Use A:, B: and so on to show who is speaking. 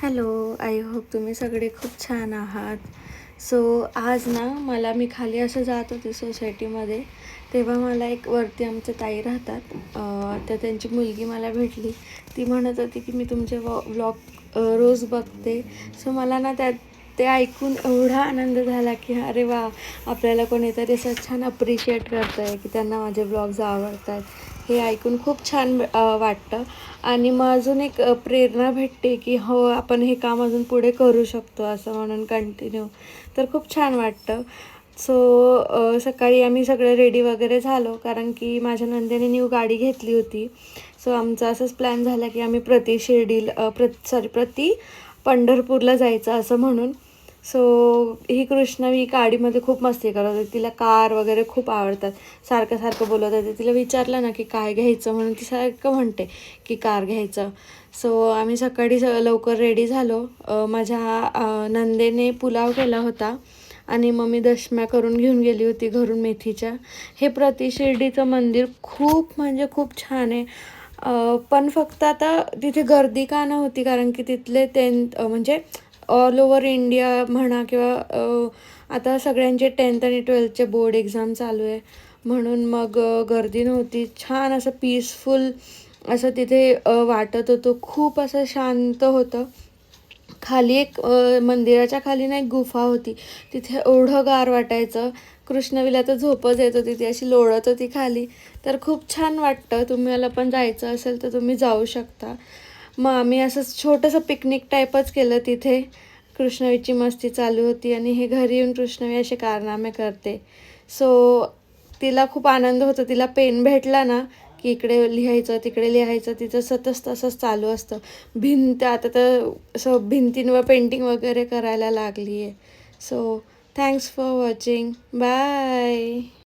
A: Hello, I hope तुम्ही सगळे खूप छान आहात. सो आज ना मी खाली असं जात होते सोसायटीमध्ये, तेव्हा मला एक वरती आमच्या ताई राहतात, तर त्यांची मुलगी मला भेटली. ती म्हणत होती की मी तुमचे व्लॉग रोज बघते. सो मला ना ते ऐकून एवढा आनंद झाला की अरे वा, आपल्याला कोणीतरी असं छान अप्रिशिएट करतं आहे की त्यांना माझे व्लॉग्स आवडतात. हे ऐकून खूप छान वाटतं. आणि मग अजून एक प्रेरणा भेटते की हो, आपण हे काम अजून पुढे करू शकतो असं म्हणून कंटिन्यू. तर खूप छान वाटतं. सो सकाळी आम्ही सगळे रेडी वगैरे झालो, कारण की माझ्या नंदेने न्यू गाडी घेतली होती. सो आमचा असंच प्लॅन झाला की आम्ही प्रति पंढरपूरला जायचं असं म्हणून. सो ही कृष्णवी गाडीमध्ये खूप मस्ती करत होती. तिला कार वगैरे खूप आवडतात. सारखं सारखं बोलत होते. तिला विचारलं ना की काय घ्यायचं म्हणून ती सारखं म्हणते की कार घ्यायचं. सो आम्ही सकाळी लवकर रेडी झालो. माझ्या नंदेने पुलाव केला होता आणि मग मी दशम्या करून घेऊन गेली होती घरून मेथीच्या. हे प्रति शिर्डीचं मंदिर खूप म्हणजे खूप छान आहे. पण फक्त आता तिथे गर्दी का नव्हती, कारण की तिथले म्हणजे ऑल ओव्हर इंडिया म्हणा किंवा आता सगळ्यांचे 10th आणि 12thचे बोर्ड एक्झाम चालू आहे म्हणून मग गर्दी नव्हती. छान असं पीसफुल असं तिथे वाटत होतं. खूप असं शांत होतं. खाली एक मंदिराच्या खाली ना एक गुफा होती. तिथे एवढं गार वाटायचं. कृष्णवीला तर झोपच येत होती, ती अशी लोळत होती खाली. तर खूप छान वाटतं. तुम्हाला पण जायचं असेल तर तुम्ही जाऊ शकता. मग आम्ही असं छोटंसं पिकनिक टाईपच केलं तिथे. कृष्णवीची मस्ती चालू होती आणि हे घरी येऊन कृष्णवी असे कारनामे करते. सो तिला खूप आनंद होतो. तिला पेन भेटला ना की इकडे लिहायचं तिकडे लिहायचं, तिचं सतत तसंच चालू असतं. आता तर असं भिंतींवर पेंटिंग वगैरे करायला लागली आहे. So thanks for watching. Bye.